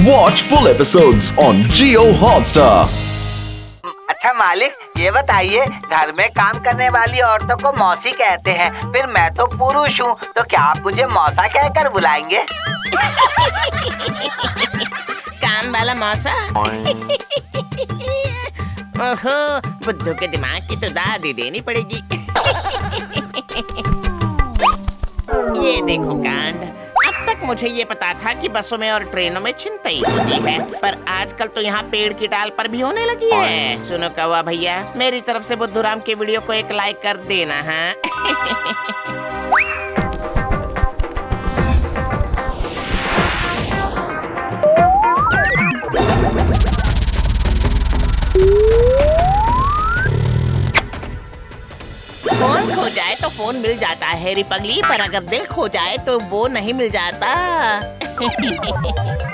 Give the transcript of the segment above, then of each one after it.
Watch full episodes on Jio Hotstar. अच्छा मालिक, ये बताइए, घर में काम करने वाली औरतों को मौसी कहते हैं, फिर मैं तो पुरुष हूँ, तो क्या आप मुझे मौसा कहकर बुलाएंगे? काम वाला मौसा? ओहो, बुद्धू के दिमाग की तो दादी देनी पड़ेगी। ये देखो कांड, अब तक मुझे ये पता था कि बसों में और ट्रेनों में छिनतई होती है, पर आजकल तो यहाँ पेड़ की डाल पर भी होने लगी है। सुनो कौवा भैया, मेरी तरफ से बुद्धूराम की वीडियो को एक लाइक कर देना। हाँ फोन खो जाए तो फोन मिल जाता है री पगली, पर अगर दिल खो जाए तो वो नहीं मिल जाता।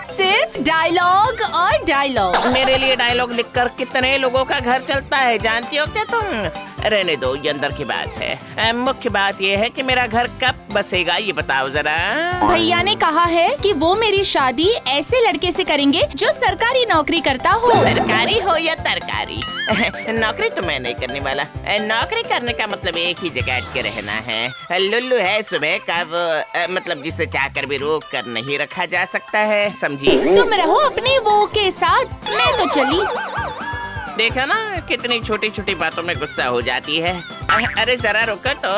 सिर्फ डायलॉग और डायलॉग। मेरे लिए डायलॉग लिखकर कितने लोगों का घर चलता है जानती हो क्या तुम? रहने दो, ये अंदर की बात है। मुख्य बात ये है कि मेरा घर कब बसेगा ये बताओ जरा। भैया ने कहा है कि वो मेरी शादी ऐसे लड़के से करेंगे जो सरकारी नौकरी करता हो। सरकारी हो या तरकारी, नौकरी तो मैं नहीं करने वाला। नौकरी करने का मतलब एक ही जगह अटके रहना है। लुल्लू है सुबह का वो, मतलब जिसे चाहकर भी रोक कर नहीं रखा जा सकता है, समझी? तुम रहो अपने वो के साथ, मैं तो चली। देखा ना, कितनी छोटी छोटी बातों में गुस्सा हो जाती है। अरे जरा रुको तो,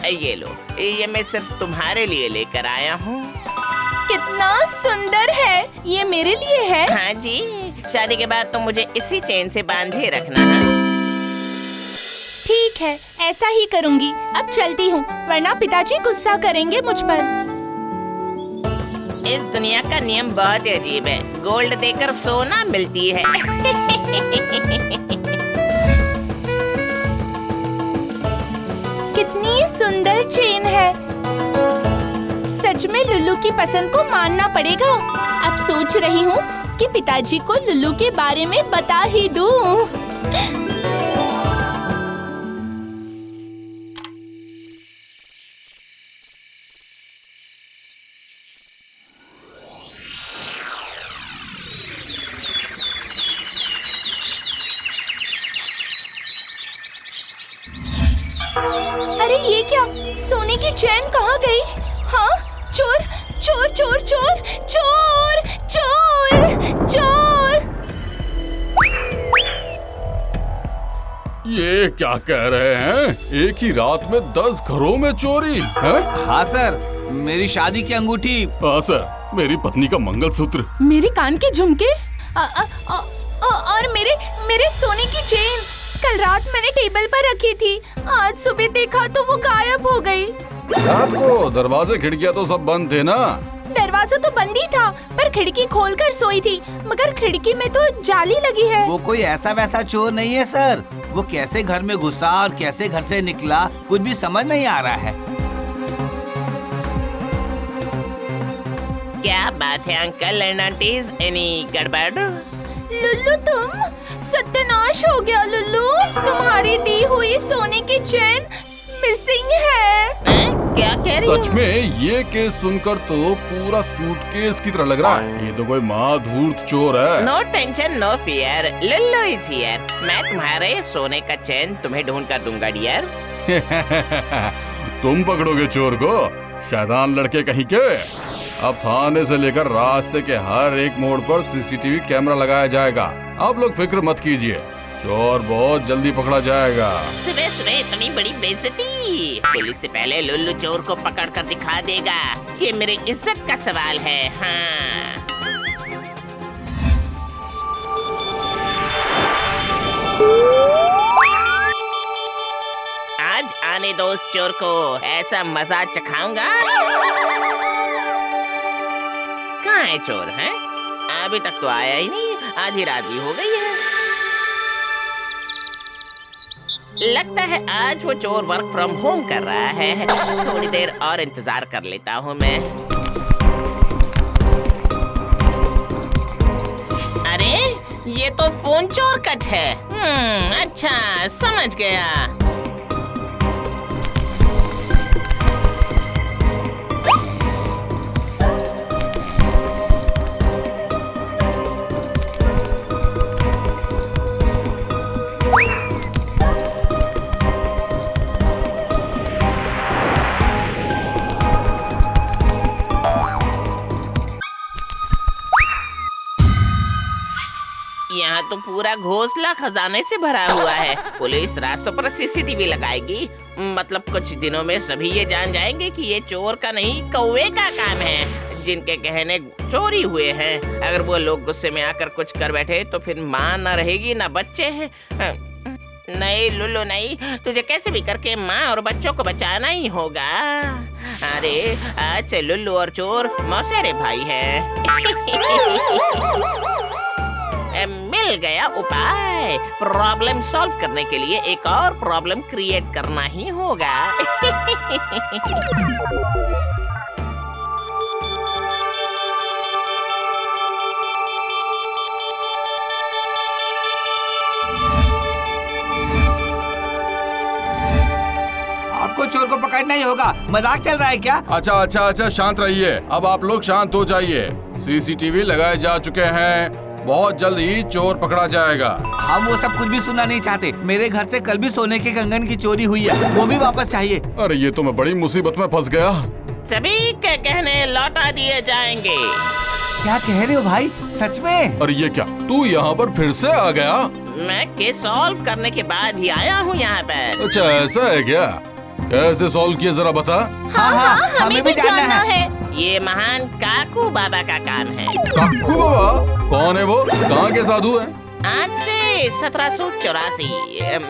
ये लो, ये मैं सिर्फ तुम्हारे लिए लेकर आया हूँ। कितना सुंदर है, ये मेरे लिए है। हाँ जी, शादी के बाद तुम मुझे इसी चेन से बांधे रखना है। ठीक है, ऐसा ही करूँगी। अब चलती हूँ, वरना पिताजी गुस्सा करेंगे मुझ पर। इस दुनिया का नियम बहुत अजीब है, गोल्ड देकर सोना मिलती है। कितनी सुंदर चेन है, सच में लुल्लू की पसंद को मानना पड़ेगा। अब सोच रही हूँ कि पिताजी को लुल्लू के बारे में बता ही दूँ। अरे ये क्या, सोने की चैन कहाँ गई? हाँ, चोर चोर चोर चोर चोर चोर चोर। ये क्या कह रहे हैं? एक ही रात में 10 घरों में चोरी है? हाँ सर, मेरी शादी की अंगूठी। हाँ सर, मेरी पत्नी का मंगलसूत्र। मेरे कान के झुमके और मेरे सोने की चेन कल रात मैंने टेबल पर रखी थी, आज सुबह देखा तो वो गायब हो गई। रात को दरवाजे खिड़कियां तो सब बंद थे ना? दरवाजा तो बंद ही था, पर खिड़की खोलकर सोई थी, मगर खिड़की में तो जाली लगी है। वो कोई ऐसा वैसा चोर नहीं है सर, वो कैसे घर में घुसा और कैसे घर से निकला कुछ भी समझ नहीं आ रहा है। क्या बात है अंकल एंड आंटीज, एनी गड़बड़? लुल्लू तुम, सत्यानाश हो गया लुल्लू, तुम्हारी दी हुई सोने की चेन मिसिंग है। क्या कह रही हो? सच में ये केस सुनकर तो पूरा सूटकेस की तरह लग रहा है। ये तो कोई महाधूर्त चोर है। No tension no fear, Lullu is here. मैं तुम्हारे सोने का चैन तुम्हें ढूंढ कर दूंगा डियर। तुम पकड़ोगे चोर को, शैतान लड़के कहीं के। अब थाने से लेकर रास्ते के हर एक मोड़ पर सीसीटीवी कैमरा लगाया जाएगा। आप लोग फिक्र मत कीजिए, चोर बहुत जल्दी पकड़ा जाएगा। सुबह सुबह इतनी बड़ी बेइज्जती, पुलिस से पहले लुल्लू चोर को पकड़ कर दिखा देगा। ये मेरी इज्जत का सवाल है। हाँ आज आने दो उस चोर को, ऐसा मजा चखाऊंगा। कहाँ है चोर? है अभी तक तो आया ही नहीं, आधी रात भी हो गई है। लगता है आज वो चोर वर्क फ्रॉम होम कर रहा है। थोड़ी देर और इंतजार कर लेता हूँ मैं। अरे ये तो फोन चोर कट है। अच्छा समझ गया। यहाँ तो पूरा घोंसला खजाने से भरा हुआ है। पुलिस रास्तों पर सीसीटीवी लगाएगी। मतलब कुछ दिनों में सभी ये जान जाएंगे कि ये चोर का नहीं कौवे का काम है, जिनके गहने चोरी हुए हैं। अगर वो लोग गुस्से में आकर कुछ कर बैठे तो फिर माँ ना रहेगी ना बच्चे हैं। नहीं लुल्लू नहीं, तुझे कैसे भी करके माँ और बच्चों को बचाना ही होगा। अरे आज से लुल्लू और चोर मौसेरे भाई हैं। मिल गया उपाय। प्रॉब्लम सॉल्व करने के लिए एक और प्रॉब्लम क्रिएट करना ही होगा। आपको चोर को पकड़ना ही होगा। मजाक चल रहा है क्या? अच्छा, शांत रहिए। अब आप लोग शांत हो जाइए। सीसीटीवी लगाए जा चुके हैं। बहुत जल्द ही चोर पकड़ा जाएगा। हम वो सब कुछ भी सुनना नहीं चाहते। मेरे घर से कल भी सोने के कंगन की चोरी हुई है, वो भी वापस चाहिए। अरे ये तो मैं बड़ी मुसीबत में फंस गया। सभी के गहने लौटा दिए जाएंगे। क्या कह रहे हो भाई, सच में? अरे ये क्या, तू यहाँ पर फिर से आ गया? मैं केस सॉल्व करने के बाद ही आया हूँ यहाँ पर। अच्छा ऐसा है क्या? कैसे सॉल्व किया जरा बता। हाँ, हमें भी जानना है। ये महान काकू बाबा का काम है। काकू बाबा? कौन है वो? कहाँ के साधु हैं? आज से 1784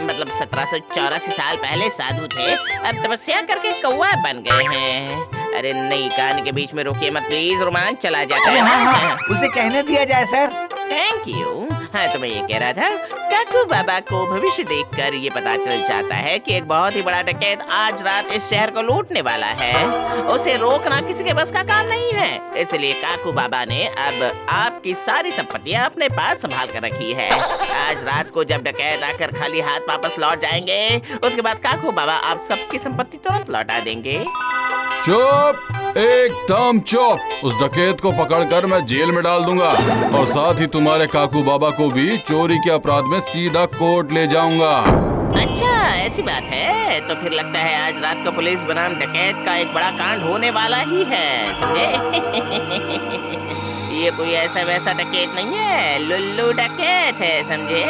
मतलब 1784 साल पहले साधु थे, अब तपस्या करके कौवा बन गए हैं। अरे नहीं, कान के बीच में रोकिए मत प्लीज, रोमांच चला जाता है। हाँ, उसे कहने दिया जाए सर। Thank you. हाँ तो मैं ये कह रहा था, काकू बाबा को भविष्य देखकर ये पता चल जाता है कि एक बहुत ही बड़ा डकैत आज रात इस शहर को लूटने वाला है। उसे रोकना किसी के बस का काम नहीं है, इसलिए काकू बाबा ने अब आपकी सारी संपत्तियां अपने पास संभाल कर रखी है। आज रात को जब डकैत आकर खाली हाथ वापस लौट जाएंगे, उसके बाद काकू बाबा आप सबकी संपत्ति तुरंत लौटा देंगे। चुप, एकदम चुप। उस डकैत को पकड़कर मैं जेल में डाल दूंगा और साथ ही तुम्हारे काकू बाबा को भी चोरी के अपराध में सीधा कोर्ट ले जाऊंगा। अच्छा ऐसी बात है, तो फिर लगता है आज रात को पुलिस बनाम डकैत का एक बड़ा कांड होने वाला ही है, समझे? ये कोई ऐसा वैसा डकैत नहीं है, लुल्लू डकैत है, समझे?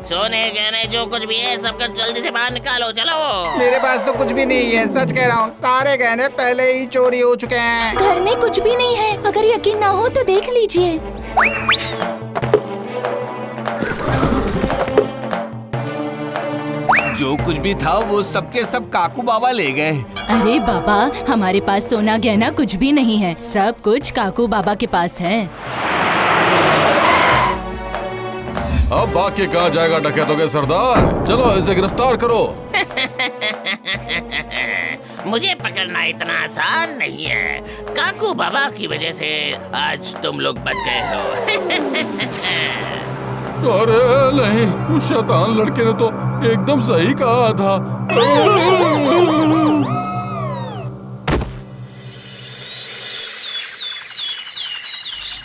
सोने गहने जो कुछ भी है सबको जल्दी से बाहर निकालो, चलो। मेरे पास तो कुछ भी नहीं है, सच कह रहा हूँ। सारे गहने पहले ही चोरी हो चुके हैं। घर में कुछ भी नहीं है, अगर यकीन ना हो तो देख लीजिए। जो कुछ भी था वो सबके सब काकू बाबा ले गए। अरे बाबा, हमारे पास सोना गहना कुछ भी नहीं है, सब कुछ काकू बाबा के पास है। अब बाकी कहाँ जाएगा डकैतों के सरदार? चलो इसे गिरफ्तार करो। मुझे पकड़ना इतना आसान नहीं है। काकू बाबा की वजह से आज तुम लोग बच गए हो। अरे नहीं, उस शैतान लड़के ने तो एकदम सही कहा था।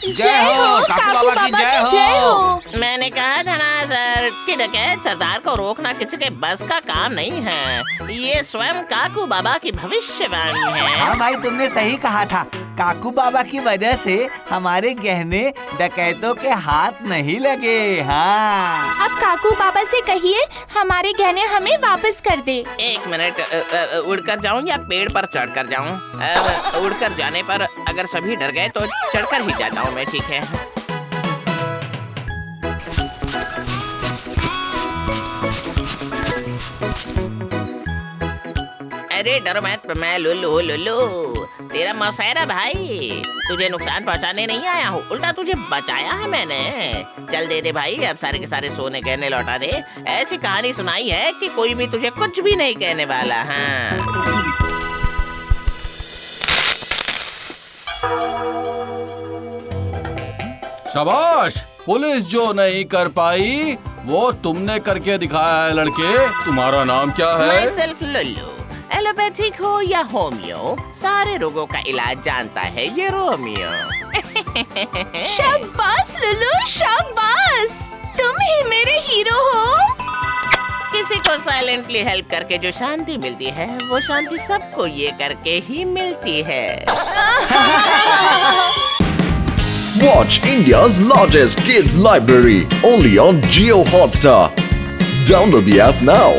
जय हो काकू बाबा की जय हो। मैंने कहा था ना सर कि डकैत सरदार को रोकना किसी के बस का काम नहीं है। ये स्वयं काकू बाबा की भविष्यवाणी है। हाँ भाई, तुमने सही कहा था। काकू बाबा की वजह से हमारे गहने डकैतों के हाथ नहीं लगे। हाँ, अब काकू बाबा से कहिए हमारे गहने हमें वापस कर दे। एक मिनट, उड़कर जाऊं या पेड़ पर चढ़कर जाऊं? उड़कर जाने पर अगर सभी डर गए तो चढ़कर ही जाता हूं मैं, ठीक है? अरे डरो मत, मैं लुल्लू लुल्लू तेरा मौसेरा भाई। तुझे नुकसान पहुंचाने नहीं आया हूँ, उल्टा तुझे बचाया है मैंने। चल दे दे भाई, अब सारे के सारे सोने गहने लौटा दे। ऐसी कहानी सुनाई है कि कोई भी तुझे कुछ भी नहीं कहने वाला। हाँ शाबाश। पुलिस जो नहीं कर पाई वो तुमने करके दिखाया है लड़के। तुम्हारा नाम क्या है? मैं सिर्फ लुल्लू। एलोपैथिक हो या होमियो, सारे रोगों का इलाज जानता है ये रोमियो। शाबाश लुल्लू, शाबाश, तुम ही मेरे हीरो हो। किसी को साइलेंटली हेल्प करके जो शांति मिलती है, वो शांति सबको ये करके ही मिलती है। Watch India's largest kids library only on Jio Hotstar. Download the app now.